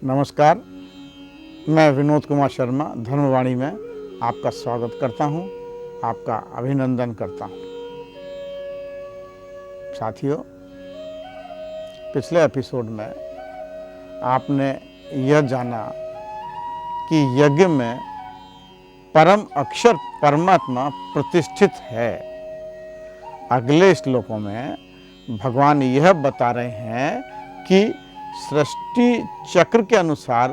नमस्कार, मैं विनोद कुमार शर्मा धर्मवाणी में आपका स्वागत करता हूं, आपका अभिनंदन करता हूं। साथियों, पिछले एपिसोड में आपने यह जाना कि यज्ञ में परम अक्षर परमात्मा प्रतिष्ठित है। अगले श्लोकों में भगवान यह बता रहे हैं कि सृष्टि चक्र के अनुसार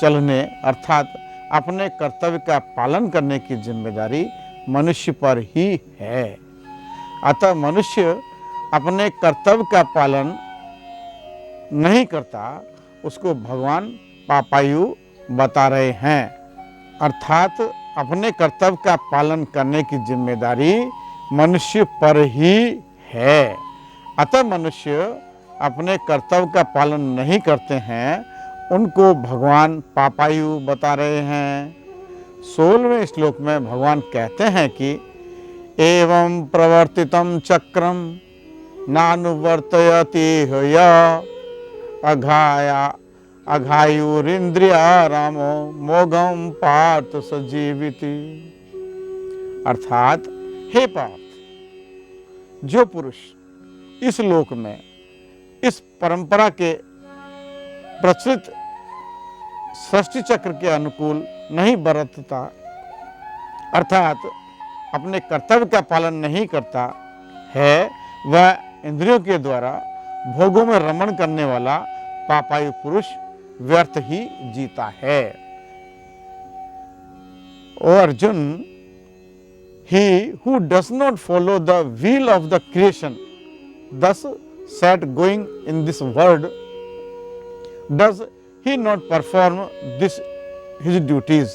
चलने अर्थात अपने कर्तव्य का पालन करने की जिम्मेदारी मनुष्य पर ही है। अतः मनुष्य अपने कर्तव्य का पालन नहीं करता, उसको भगवान पापायु बता रहे हैं। अर्थात अपने कर्तव्य का पालन करने की जिम्मेदारी मनुष्य पर ही है। अतः मनुष्य अपने कर्तव्य का पालन नहीं करते हैं, उनको भगवान पापायु बता रहे हैं। 16वें श्लोक में भगवान कहते हैं कि एवं प्रवर्तितं चक्रम नानुवर्तयति अघायुरिंद्रिया रामो मोघम पार्थ सजीविति। अर्थात हे पार्थ, जो पुरुष इस लोक में इस परंपरा के प्रचलित सृष्टि चक्र के अनुकूल नहीं बरतता अर्थात अपने कर्तव्य का पालन नहीं करता है, वह इंद्रियों के द्वारा भोगों में रमण करने वाला पापायु पुरुष व्यर्थ ही जीता है। ओ Arjun, he who does not follow the will of the creation, thus set going in this world, does he not perform his duties,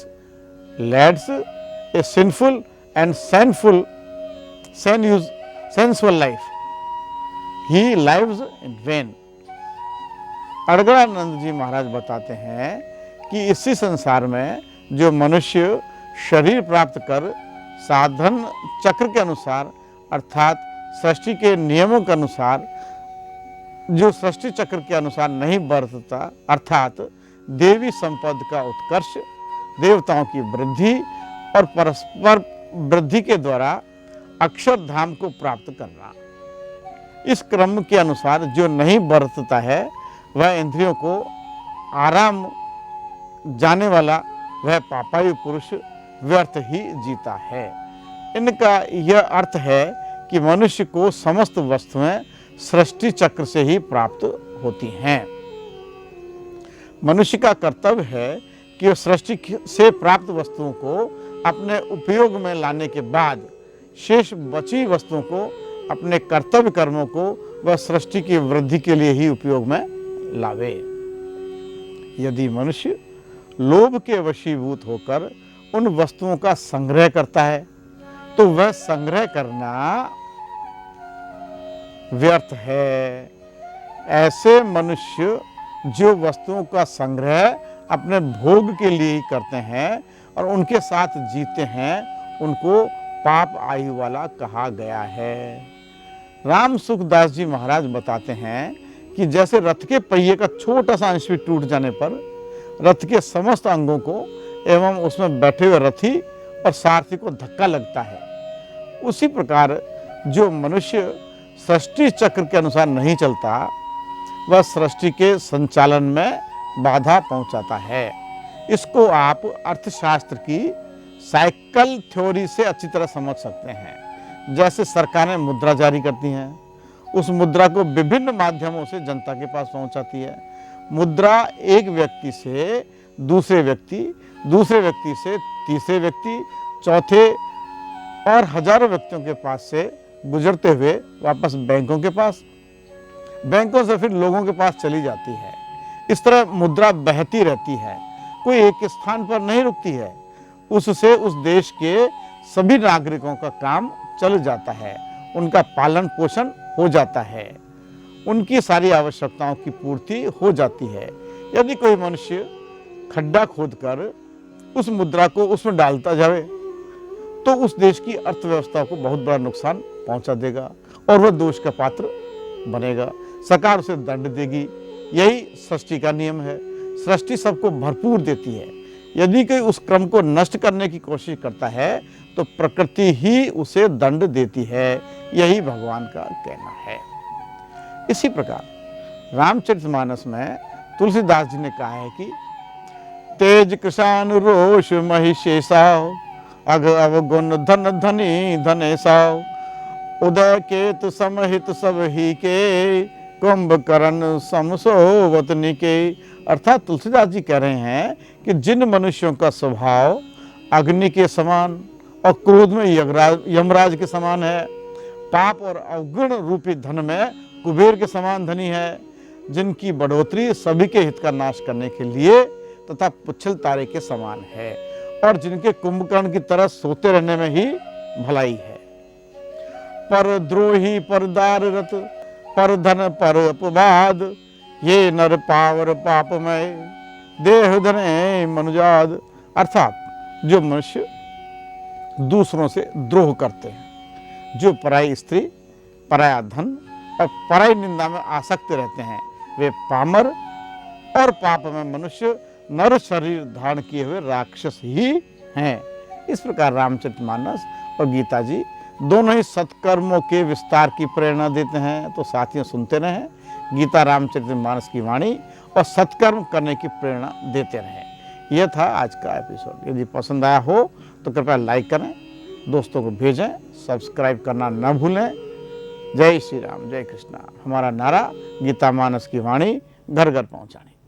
leads a sinful and sensual life, he lives in vain। Adgadanand जी महाराज बताते हैं कि इसी संसार में जो मनुष्य शरीर प्राप्त कर साधन चक्र के अनुसार अर्थात सृष्टि के नियमों के अनुसार जो सृष्टि चक्र के अनुसार नहीं बरतता अर्थात देवी संपद का उत्कर्ष, देवताओं की वृद्धि और परस्पर वृद्धि के द्वारा अक्षरधाम को प्राप्त करना, इस क्रम के अनुसार जो नहीं बरतता है वह इंद्रियों को आराम जाने वाला वह पापायु पुरुष व्यर्थ ही जीता है। इनका यह अर्थ है कि मनुष्य को समस्त वस्तुएं सृष्टि चक्र से ही प्राप्त होती हैं। मनुष्य का कर्तव्य है कि वह सृष्टि से प्राप्त वस्तुओं को अपने उपयोग में लाने के बाद शेष बची वस्तुओं को अपने कर्तव्य कर्मों को वह सृष्टि की वृद्धि के लिए ही उपयोग में लावे। यदि मनुष्य लोभ के वशीभूत होकर उन वस्तुओं का संग्रह करता है तो वह संग्रह करना व्यर्थ है। ऐसे मनुष्य जो वस्तुओं का संग्रह अपने भोग के लिए ही करते हैं और उनके साथ जीते हैं, उनको पाप आयु वाला कहा गया है। राम सुखदास जी महाराज बताते हैं कि जैसे रथ के पहिए का छोटा सा अंश भी टूट जाने पर रथ के समस्त अंगों को एवं उसमें बैठे हुए रथी और सारथी को धक्का लगता है, उसी प्रकार जो मनुष्य सृष्टि चक्र के अनुसार नहीं चलता वह सृष्टि के संचालन में बाधा पहुंचाता है। इसको आप अर्थशास्त्र की साइकिल थ्योरी से अच्छी तरह समझ सकते हैं। जैसे सरकारें मुद्रा जारी करती हैं, उस मुद्रा को विभिन्न माध्यमों से जनता के पास पहुंचाती है। मुद्रा एक व्यक्ति से दूसरे व्यक्ति, दूसरे व्यक्ति से तीसरे व्यक्ति, चौथे और हजारों व्यक्तियों के पास से गुजरते हुए वापस बैंकों के पास, बैंकों से फिर लोगों के पास चली जाती है। इस तरह मुद्रा बहती रहती है, कोई एक स्थान पर नहीं रुकती है। उससे उस देश के सभी नागरिकों का काम चल जाता है, उनका पालन पोषण हो जाता है, उनकी सारी आवश्यकताओं की पूर्ति हो जाती है। यदि कोई मनुष्य खड्डा खोदकर उस मुद्रा को उसमें डालता जाए तो उस देश की अर्थव्यवस्था को बहुत बड़ा नुकसान पहुंचा देगा और वह दोष का पात्र बनेगा। सरकार उसे दंड देगी। यही सृष्टि का नियम है। सृष्टि सबको भरपूर देती है। यदि कोई उस क्रम को नष्ट करने की कोशिश करता है तो प्रकृति ही उसे दंड देती है। यही भगवान का कहना है। इसी प्रकार रामचरितमानस में तुलसीदास जी ने कहा है कि तेज कृषान रोष महिषेशा अग अवगुण धन धनी धनेशा उदय केतु समहित सब ही के कुंभकर्ण समसोवतनी के। अर्थात तुलसीदास जी कह रहे हैं कि जिन मनुष्यों का स्वभाव अग्नि के समान और क्रोध में यमराज के समान है, पाप और अवगुण रूपी धन में कुबेर के समान धनी है, जिनकी बढ़ोतरी सभी के हित का नाश करने के लिए तथा पुच्छल तारे के समान है, और जिनके कुंभकर्ण की तरह सोते रहने में ही भलाई है। पर द्रोही पर दार रत पर धन पर अपवाद ये नर पावर पापमय देह धने मनुजाद। अर्थात जो मनुष्य दूसरों से द्रोह करते हैं, जो पराई स्त्री, पराया धन और पराई निंदा में आसक्त रहते हैं, वे पामर और पाप में मनुष्य नर शरीर धारण किए हुए राक्षस ही हैं। इस प्रकार रामचरितमानस और गीता जी दोनों ही सत्कर्मों के विस्तार की प्रेरणा देते हैं। तो साथियों, सुनते रहें गीता रामचरितमानस की वाणी और सत्कर्म करने की प्रेरणा देते रहें। यह था आज का एपिसोड। यदि पसंद आया हो तो कृपया लाइक करें, दोस्तों को भेजें, सब्सक्राइब करना न भूलें। जय श्री राम, जय कृष्णा। हमारा नारा गीता मानस की वाणी घर घर पहुँचानी।